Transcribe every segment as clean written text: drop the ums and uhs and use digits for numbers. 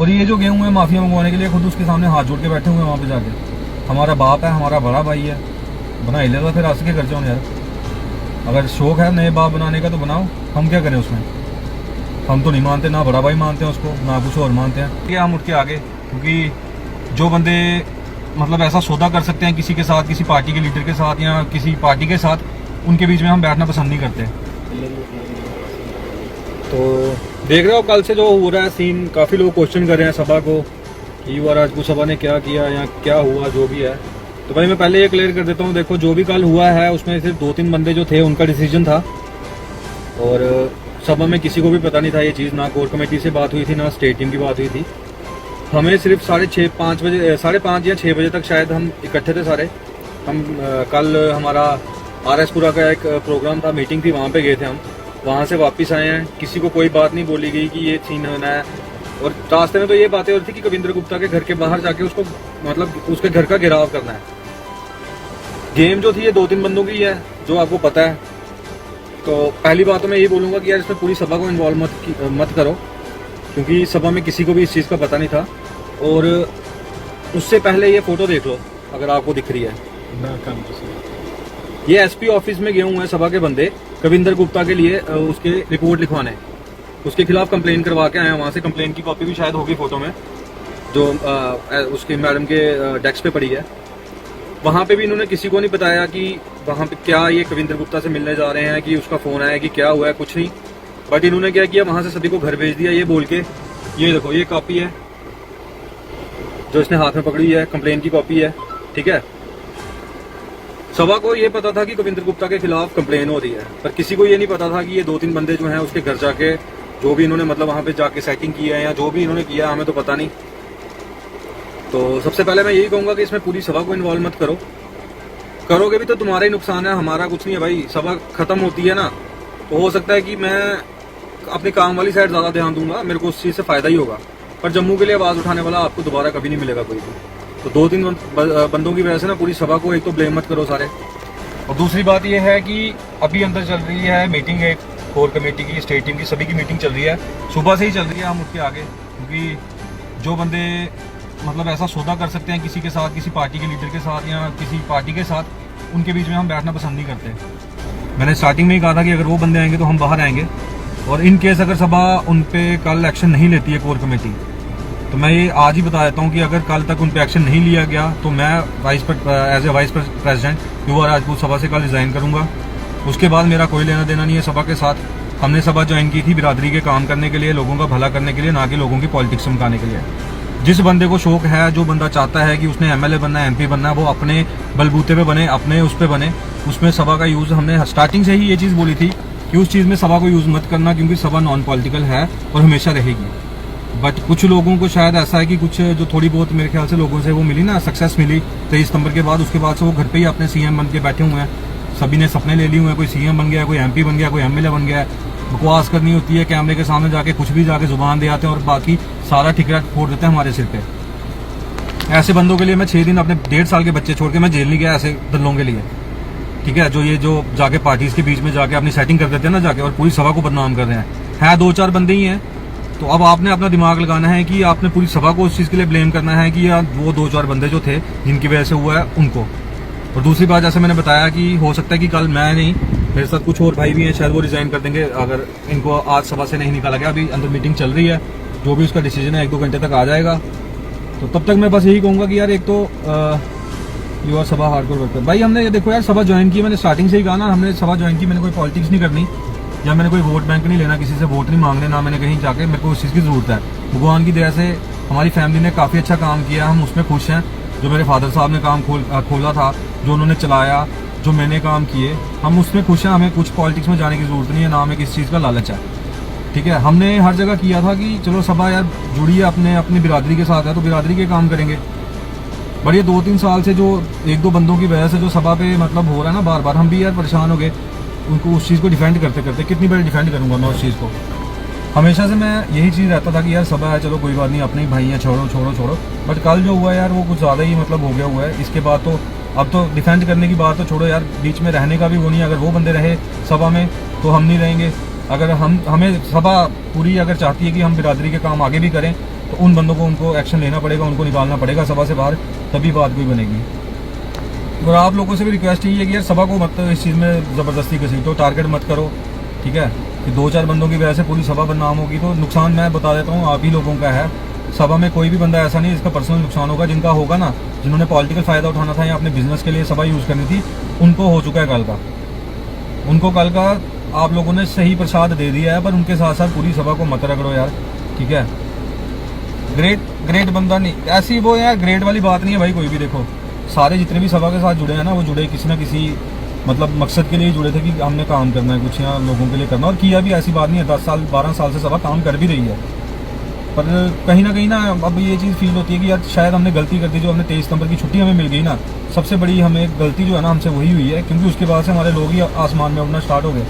और ये जो गए हुए हैं माफिया मंगवाने के लिए खुद उसके सामने हाथ जोड़ के बैठे हुए हैं वहाँ पे जाके। हमारा बाप है, हमारा बड़ा भाई है, बना ही लेगा फिर आस के कर जाओ यार। अगर शौक है नए बाप बनाने का तो बनाओ, हम क्या करें उसमें। हम तो नहीं मानते, ना बड़ा भाई मानते हैं उसको, ना कुछ और मानते हैं। ये हम उठ के आगे, क्योंकि जो बंदे मतलब ऐसा सौदा कर सकते हैं किसी के साथ, किसी पार्टी के लीडर के साथ या किसी पार्टी के साथ, उनके बीच में हम बैठना पसंद नहीं करते। तो देख रहे हो कल से जो हो रहा है सीन, काफ़ी लोग क्वेश्चन कर रहे हैं सभा को कि युवा राजपूत सभा ने क्या किया या क्या हुआ जो भी है। तो भाई मैं पहले ये क्लियर कर देता हूँ, देखो जो भी कल हुआ है उसमें सिर्फ 2-3 बंदे जो थे उनका डिसीजन था, और सभा में किसी को भी पता नहीं था ये चीज़, ना कोर कमेटी से बात हुई थी ना स्टेट टीम की बात हुई थी। हमें सिर्फ 5:30 बजे 5:30 या 6 बजे तक शायद हम इकट्ठे थे सारे। हम कल हमारा RS पुरा का एक प्रोग्राम था, मीटिंग थी, वहाँ पे गए थे हम। वहाँ से वापस आए हैं, किसी को कोई बात नहीं बोली गई कि ये सीन होना है। और रास्ते में तो ये बातें हो रही थी कि कविंद्र गुप्ता के घर के बाहर जाके उसको मतलब उसके घर का घेराव करना है। गेम जो थी ये 2-3 बंदों की है जो आपको पता है। तो पहली बात तो मैं ये बोलूँगा कि यार इसमें पूरी सभा को इन्वॉल्व मत करो, क्योंकि सभा में किसी को भी इस चीज़ का पता नहीं था। और उससे पहले ये फोटो देख लो अगर आपको दिख रही है, ये SP ऑफिस में गए हुए हैं सभा के बंदे कविंद्र गुप्ता के लिए उसके रिपोर्ट लिखवाने, उसके खिलाफ कंप्लेन करवा के आए हैं। वहाँ से कंप्लेन की कॉपी भी शायद होगी फोटो में, जो उसके मैडम के डेस्क पे पड़ी है। वहाँ पे भी इन्होंने किसी को नहीं बताया कि वहाँ पे क्या ये कविंद्र गुप्ता से मिलने जा रहे हैं, कि उसका फ़ोन आया, कि क्या हुआ है, कुछ नहीं। बट इन्होंने क्या किया, वहाँ से सभी को घर भेज दिया ये बोल के, ये देखो ये कॉपी है जो इसने हाथ में पकड़ी है, कंप्लेन की कॉपी है, ठीक है। सभा को ये पता था कि कविंद्र गुप्ता के खिलाफ कंप्लेन हो रही है, पर किसी को ये नहीं पता था कि ये 2-3 बंदे जो हैं उसके घर जाके जो भी इन्होंने मतलब वहाँ पे जाके सेटिंग की है या जो भी इन्होंने किया हमें तो पता नहीं। तो सबसे पहले मैं यही कहूँगा कि इसमें पूरी सभा को इन्वॉल्व मत करो, करोगे भी तो तुम्हारा ही नुकसान है, हमारा कुछ नहीं है भाई। सभा खत्म होती है ना, तो हो सकता है कि मैं अपने काम वाली साइड ज़्यादा ध्यान दूंगा, मेरे को उस चीज़ से फ़ायदा ही होगा। पर जम्मू के लिए आवाज़ उठाने वाला आपको दोबारा कभी नहीं मिलेगा कोई भी। तो 2-3 बंदों की वजह से ना पूरी सभा को एक तो ब्लेम मत करो सारे। और दूसरी बात यह है कि अभी अंदर चल रही है मीटिंग, एक कोर कमेटी की, स्टेट टीम की, सभी की मीटिंग चल रही है, सुबह से ही चल रही है। हम उसके आगे, क्योंकि जो बंदे मतलब ऐसा सौदा कर सकते हैं किसी के साथ, किसी पार्टी के लीडर के साथ या किसी पार्टी के साथ, उनके बीच में हम बैठना पसंद नहीं करते। मैंने स्टार्टिंग में ही कहा था कि अगर वो बंदे आएंगे तो हम बाहर आएंगे, और इन केस अगर सभा उन पे कल एक्शन नहीं लेती है कोर कमेटी, तो मैं ये आज ही बता देता हूँ कि अगर कल तक उन पे एक्शन नहीं लिया गया तो मैं एज ए वाइस प्रेसिडेंट युवा राजपूत सभा से कल रिजाइन करूँगा। उसके बाद मेरा कोई लेना देना नहीं है सभा के साथ। हमने सभा ज्वाइन की थी बिरादरी के काम करने के लिए, लोगों का भला करने के लिए, ना कि लोगों की पॉलिटिक्स चमकाने के लिए। जिस बंदे को शौक है, जो बंदा चाहता है कि उसने MLA बनना है, MP बनना है, वो अपने बलबूते पे बने, अपने उस पे बने। उसमें सभा का यूज़ हमने स्टार्टिंग से ही ये चीज़ बोली थी कि उस चीज़ में सभा को यूज़ मत करना, क्योंकि सभा नॉन पॉलिटिकल है और हमेशा रहेगी। बट कुछ लोगों को शायद ऐसा है कि कुछ जो थोड़ी बहुत मेरे ख्याल से लोगों से वो मिली ना, सक्सेस मिली 23 सितंबर के बाद, उसके बाद से वो घर पे ही अपने CM बन के बैठे हुए हैं। सभी ने सपने ले लिए हुए हैं, कोई CM बन गया, कोई MP बन गया, कोई MLA बन गया। बकवास करनी होती है कैमरे के सामने जाके, कुछ भी जाके जुबान दे आते हैं और बाकी सारा ठिकरा फोड़ देते हैं हमारे सिर पे। ऐसे बंदों के लिए मैं 6 दिन अपने 1.5 साल के बच्चे छोड़ के मैं जेल नहीं गया, ऐसे दल्लों के लिए, ठीक है, जो जाके पार्टीज के बीच में जाके अपनी सेटिंग कर देते हैं ना जाके, और पूरी सभा को बदनाम कर रहे हैं। 2-4 बंदे ही हैं, तो अब आपने अपना दिमाग लगाना है कि आपने पूरी सभा को उस चीज़ के लिए ब्लेम करना है कि यार वो 2-4 बंदे जो थे जिनकी वजह से हुआ है उनको। और दूसरी बात, जैसे मैंने बताया कि हो सकता है कि कल मैं नहीं, मेरे साथ कुछ और भाई भी हैं, शायद वो रिजाइन कर देंगे अगर इनको आज सभा से नहीं निकाला गया। अभी अंदर मीटिंग चल रही है, जो भी उसका डिसीजन है 1-2 घंटे तक आ जाएगा। तो तब तक मैं बस यही कहूँगा कि यार एक तो युवा सभा हार्डकोर वर्कर भाई, हमने ये देखो यार सभा ज्वाइन की, मैंने स्टार्टिंग से ही कहा ना, हमने सभा ज्वाइन की, मैंने कोई पॉलिटिक्स नहीं करनी या मैंने कोई वोट बैंक नहीं लेना, किसी से वोट नहीं मांगने, ना मैंने कहीं जाके, मेरे को उस चीज़ की ज़रूरत है। भगवान की दया से हमारी फैमिली ने काफ़ी अच्छा काम किया, हम उसमें खुश हैं। जो मेरे फादर साहब ने काम खोला था, जो उन्होंने चलाया, जो मैंने काम किए, हम उसमें खुश हैं। हमें कुछ पॉलिटिक्स में जाने की ज़रूरत नहीं है, ना हमें किसी चीज़ का लालच है, ठीक है। हमने हर जगह किया था कि चलो सभा यार जुड़ी है अपनी बिरादरी के साथ है, तो बिरादरी के काम करेंगे। बट ये 2-3 साल से जो 1-2 बंदों की वजह से जो सभा पे मतलब हो रहा है ना बार बार, हम भी यार परेशान हो गए उनको उस चीज़ को डिफेंड करते करते। कितनी बार डिफेंड करूँगा मैं उस चीज़ को। हमेशा से मैं यही चीज़ रहता था कि यार सभा है, चलो कोई बात नहीं, अपने ही भाई हैं, छोड़ो। बट कल जो हुआ यार वो कुछ ज़्यादा ही मतलब हो गया हुआ है। इसके बाद तो अब तो डिफेंड करने की बात तो छोड़ो यार, बीच में रहने का भी वो नहीं। अगर वो बंदे रहे सभा में तो हम नहीं रहेंगे। अगर हमें सभा पूरी अगर चाहती है कि हम बिरादरी के काम आगे भी करें, तो उन बंदों को उनको एक्शन लेना पड़ेगा, उनको निकालना पड़ेगा सभा से बाहर, तभी बात कोई बनेगी। और आप लोगों से भी रिक्वेस्ट यही है कि यार सभा को मत इस चीज़ में ज़बरदस्ती किसी तो टारगेट मत करो, ठीक है। कि 2-4 बंदों की वजह से पूरी सभा बदनाम होगी तो नुकसान मैं बता देता हूँ आप ही लोगों का है। सभा में कोई भी बंदा ऐसा नहीं जिसका पर्सनल नुकसान होगा। जिनका होगा ना, जिन्होंने पॉलिटिकल फ़ायदा उठाना था या अपने बिजनेस के लिए सभा यूज़ करनी थी, उनको हो चुका है कल का। उनको कल का आप लोगों ने सही प्रसाद दे दिया है, पर उनके साथ साथ पूरी सभा को मत रगड़ो यार, ठीक है। ग्रेट बंदा नहीं, ऐसी वो यार ग्रेट वाली बात नहीं है भाई। कोई भी देखो, सारे जितने भी सभा के साथ जुड़े हैं ना, वो जुड़े किसी ना किसी मतलब मकसद के लिए जुड़े थे कि हमने काम करना है कुछ, यहाँ लोगों के लिए करना, और किया भी। ऐसी बात नहीं है, 10 साल 12 साल से सभा काम कर भी रही है। पर कहीं ना अब ये चीज़ फील होती है कि यार शायद हमने गलती कर दी। जो हमने 23 नंबर की छुट्टी हमें मिल गई ना, सबसे बड़ी हमें गलती जो है ना हमसे वही हुई है, क्योंकि उसके बाद से हमारे लोग ही आसमान में उड़ना स्टार्ट हो गए।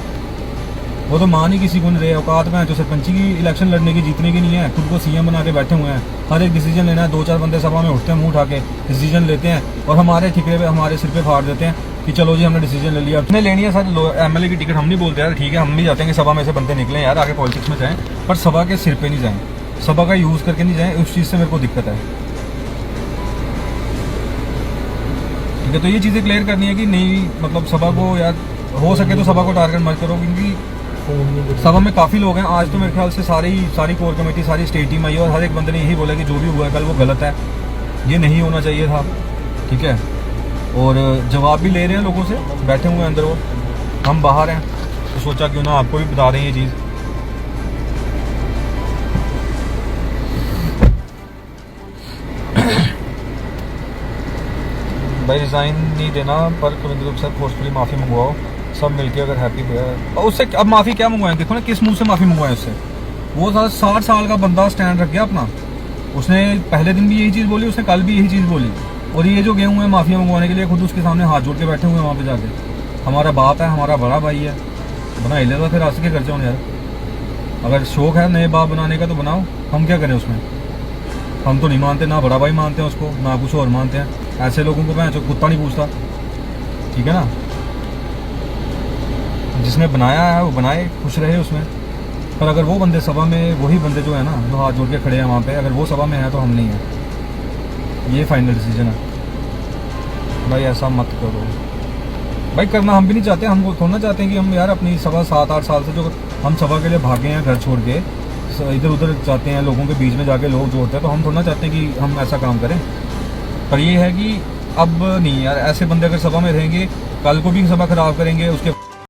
वो तो मान ही किसी को नहीं रहे। औकात में जो सरपंची की इलेक्शन लड़ने की, जीतने की नहीं है, खुद को सीएम बना के बैठे हुए हैं। हर एक डिसीजन लेना है, 2-4 बंदे सभा में उठते हैं, मुंह उठा के डिसीजन लेते हैं और हमारे ठिकरे पे हमारे सिर पे फाड़ देते हैं कि चलो जी हमने डिसीजन ले लिया। अपने लेनी है सर एमएलए की टिकट, हम नहीं बोलते यार, ठीक है, हम भी चाहते हैं कि सभा में से बनते निकलें यार, आगे पॉलिटिक्स में जाएं, पर सभा के सिर पे नहीं जाएं, सभा का यूज़ करके नहीं जाएं। उस चीज़ से मेरे को दिक्कत है, ठीक है। तो ये चीज़ें क्लियर करनी है कि नहीं, मतलब सभा को यार हो सके तो सभा को टारगेट मत करो, क्योंकि सभा में काफ़ी लोग हैं। आज तो मेरे ख्याल से सारी कोर कमेटी, सारी स्टेट टीम आई है और हर एक बंदे ने यही बोला कि जो भी हुआ है कल वो गलत है, ये नहीं होना चाहिए था, ठीक है। और जवाब भी ले रहे हैं लोगों से, बैठे हुए हैं अंदर वो, हम बाहर हैं, तो सोचा क्यों ना आपको भी बता दें ये चीज़। भाई रिज़ाइन नहीं देना, पर कविंद्र सर फोर्सफुली माफ़ी मंगवाओ, सब मिलके अगर हैप्पी हुआ। और उससे अब माफ़ी क्या मंगवाएं, देखो ना किस मुंह से माफ़ी मंगवाएं उससे। वो 60 साल का बंदा स्टैंड रख गया अपना, उसने पहले दिन भी यही चीज़ बोली, उसने कल भी यही चीज़ बोली, और ये जो गए हुए हैं माफिया मंगवाने के लिए खुद उसके सामने हाथ जोड़ के बैठे हुए हैं वहाँ पे जाके। हमारा बाप है, हमारा बड़ा भाई है, बना ही लेगा फिर आज के खर्चे होने यार। अगर शौक है नए बाप बनाने का तो बनाओ, हम क्या करें उसमें। हम तो नहीं मानते, ना बड़ा भाई मानते हैं उसको, ना कुछ और मानते हैं। ऐसे लोगों को मैं कुत्ता नहीं पूछता, ठीक है ना। जिसने बनाया है वो बनाए, खुश रहे उसमें। पर अगर वो बंदे सभा में, वही बंदे जो है ना जो हाथ जोड़ के खड़े हैं वहाँ पे, अगर वो सभा में है तो हम नहीं है। ये फाइनल डिसीजन है भाई, ऐसा मत करो भाई। करना हम भी नहीं चाहते, हम थोड़ा ना चाहते हैं कि हम यार अपनी सभा 7-8 साल से जो हम सभा के लिए भागे हैं घर छोड़ के, इधर उधर जाते हैं, लोगों के बीच में जाके लोग जोड़ते हैं, तो हम थोड़ा ना चाहते हैं कि हम ऐसा काम करें। पर ये है कि अब नहीं यार, ऐसे बंदे अगर सभा में रहेंगे कल को भी सभा खराब करेंगे, उसके